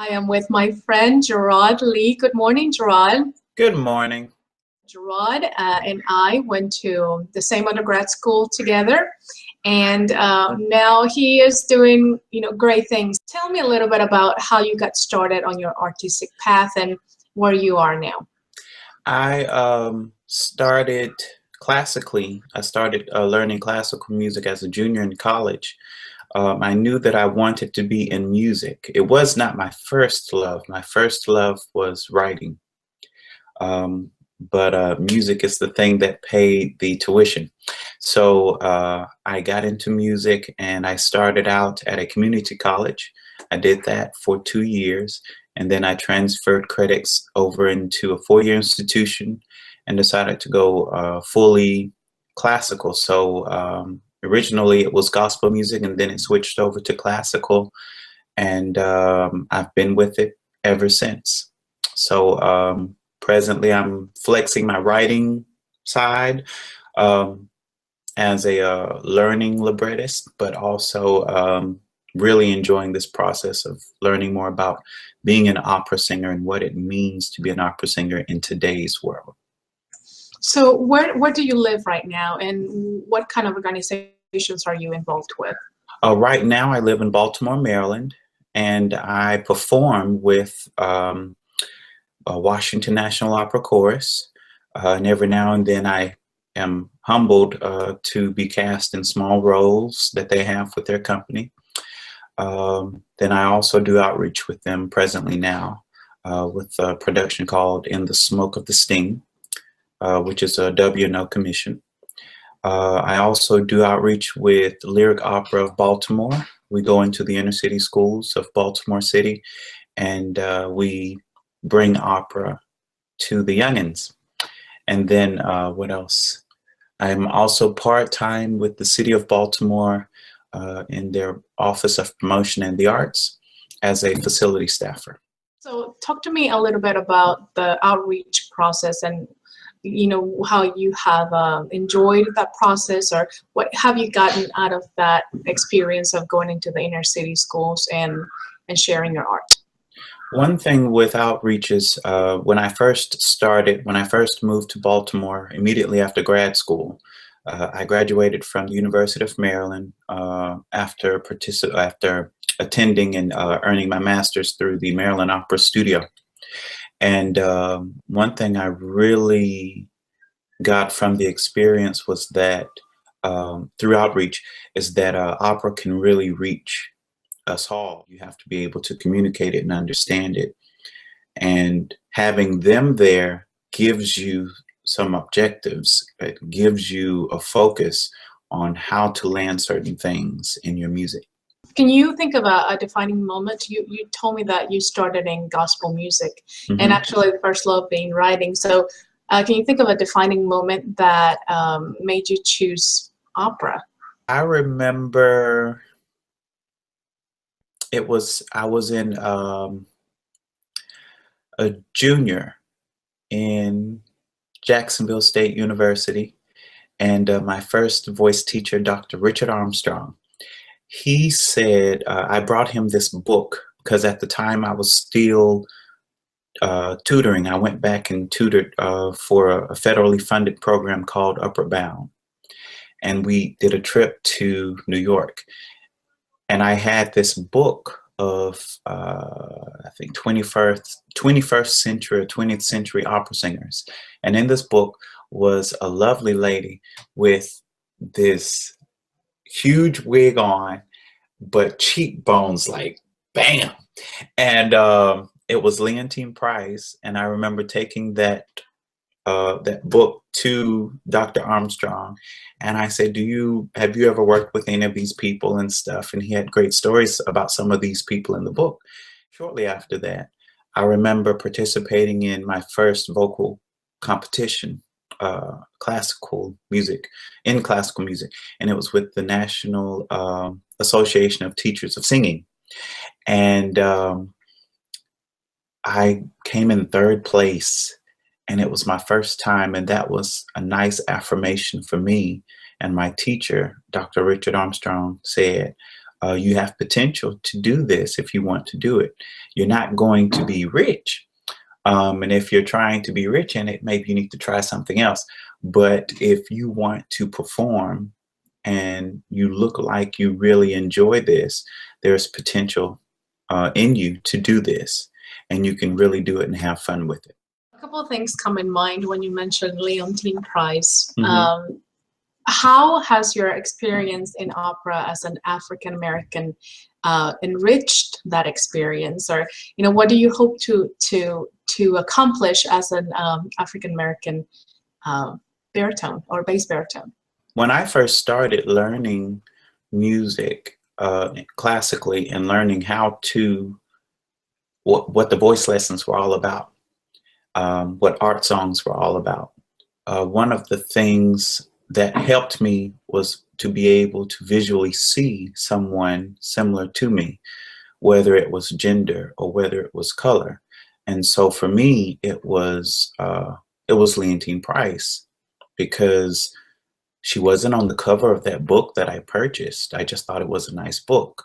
I am with my friend Gerard Lee. Good morning, Gerard. Good morning. Gerard and I went to the same undergrad school together, and now he is doing, great things. Tell me a little bit about how you got started on your artistic path and where you are now. I started classically. I started learning classical music as a junior in college. I knew that I wanted to be in music. It was not my first love. My first love was writing. But music is the thing that paid the tuition. So I got into music and I started out at a community college. I did that for 2 years, and then I transferred credits over into a 4-year institution and decided to go fully classical. So originally it was gospel music, and then it switched over to classical, and I've been with it ever since. So presently, I'm flexing my writing side as a learning librettist, but also really enjoying this process of learning more about being an opera singer and what it means to be an opera singer in today's world. So where do you live right now, and what kind of organizations are you involved with? Right now, I live in Baltimore, Maryland, and I perform with Washington National Opera Chorus, and every now and then I am humbled to be cast in small roles that they have with their company. Then I also do outreach with them presently now with a production called In the Smoke of the Sting, which is a W&O commission. I also do outreach with Lyric Opera of Baltimore. We go into the inner city schools of Baltimore City, and we bring opera to the youngins. And then what else? I'm also part-time with the City of Baltimore in their Office of Promotion and the Arts as a facility staffer. So talk to me a little bit about the outreach process, and how you have enjoyed that process, or what have you gotten out of that experience of going into the inner city schools and sharing your art? One thing with outreach is when I first moved to Baltimore immediately after grad school, I graduated from the University of Maryland after attending and earning my master's through the Maryland Opera Studio. And one thing I really got from the experience was that through outreach is that opera can really reach us all. You have to be able to communicate it and understand it. And having them there gives you some objectives. It gives you a focus on how to land certain things in your music. Can you think of a defining moment? You told me that you started in gospel music, and actually the first love being writing. So can you think of a defining moment that made you choose opera? I remember I was in a junior in Jacksonville State University, and my first voice teacher, Dr. Richard Armstrong, he said, I brought him this book because at the time I was still tutoring. I went back and tutored for a federally funded program called Upward Bound, and we did a trip to New York. And I had this book of, I think, 21st century or 20th century opera singers. And in this book was a lovely lady with this huge wig on, but cheekbones like bam. And it was Leontine Price. And I remember taking that book to Dr. Armstrong, and I said, have you ever worked with any of these people and stuff? And he had great stories about some of these people in the book. Shortly after that, I remember participating in my first vocal competition, classical music, and it was with the National Association of Teachers of Singing. And I came in 3rd place. And it was my first time, and that was a nice affirmation for me. And my teacher, Dr. Richard Armstrong, said, You have potential to do this if you want to do it. You're not going to be rich. And if you're trying to be rich in it, maybe you need to try something else. But if you want to perform and you look like you really enjoy this, there's potential in you to do this, and you can really do it and have fun with it. A couple of things come in mind when you mentioned Leontine Price. Mm-hmm. How has your experience in opera as an African American enriched that experience, or what do you hope to accomplish as an African American baritone or bass baritone? When I first started learning music classically and learning how to what the voice lessons were all about, what art songs were all about, one of the things that helped me was to be able to visually see someone similar to me, whether it was gender or whether it was color. And so for me, it was Leontine Price, because she wasn't on the cover of that book that I purchased. I just thought it was a nice book.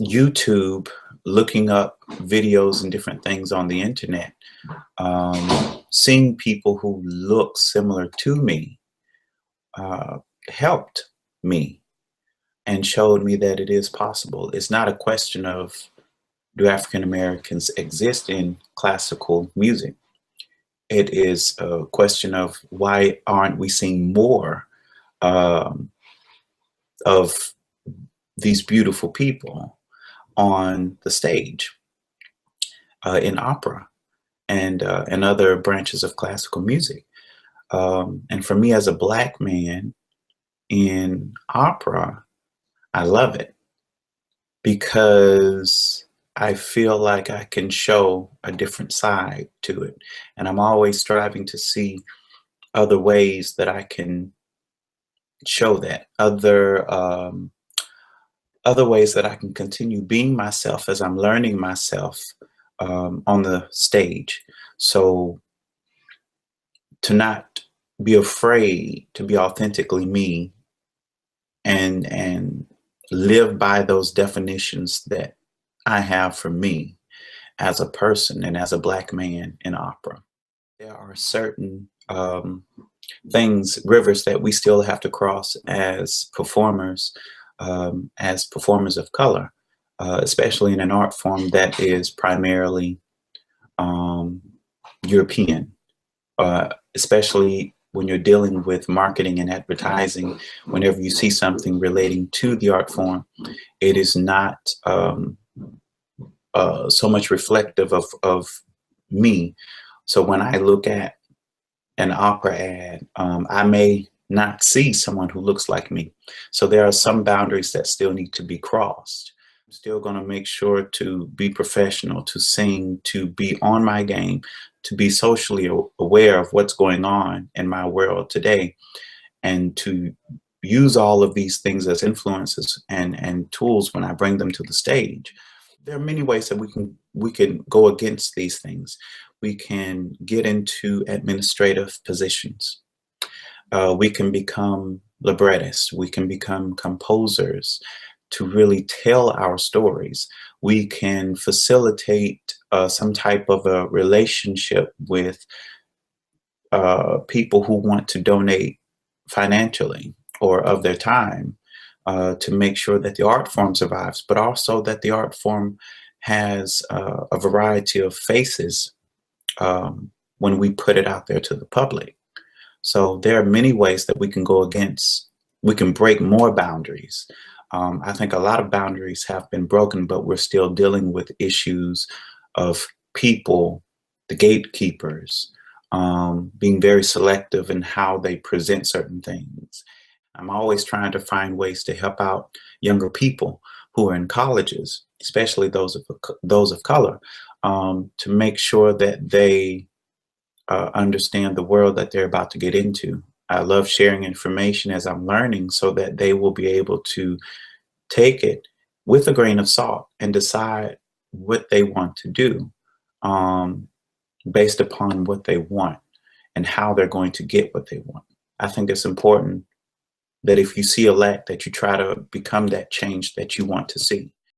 YouTube, looking up videos and different things on the internet, seeing people who look similar to me helped me and showed me that it is possible. It's not a question of, do African Americans exist in classical music? It is a question of, why aren't we seeing more of these beautiful people on the stage in opera and other branches of classical music? And for me as a Black man in opera, I love it because I feel like I can show a different side to it. And I'm always striving to see other ways that I can show that, other ways that I can continue being myself as I'm learning myself on the stage. So to not be afraid to be authentically me and live by those definitions that I have for me as a person and as a Black man in opera. There are certain rivers that we still have to cross as performers of color, especially in an art form that is primarily European, especially when you're dealing with marketing and advertising. Whenever you see something relating to the art form, it is not so much reflective of me. So when I look at an opera ad, I may not see someone who looks like me. So there are some boundaries that still need to be crossed. I'm still going to make sure to be professional, to sing, to be on my game, to be socially aware of what's going on in my world today, and to use all of these things as influences and tools when I bring them to the stage. There are many ways that we can go against these things. We can get into administrative positions. We can become librettists. We can become composers to really tell our stories. We can facilitate some type of a relationship with people who want to donate financially or of their time to make sure that the art form survives, but also that the art form has a variety of faces when we put it out there to the public. So there are many ways that we can go against, we can break more boundaries. I think a lot of boundaries have been broken, but we're still dealing with issues of people, the gatekeepers, being very selective in how they present certain things. I'm always trying to find ways to help out younger people who are in colleges, especially those of color, to make sure that they understand the world that they're about to get into. I love sharing information as I'm learning so that they will be able to take it with a grain of salt and decide what they want to do based upon what they want and how they're going to get what they want. I think it's important that if you see a lack, that you try to become that change that you want to see.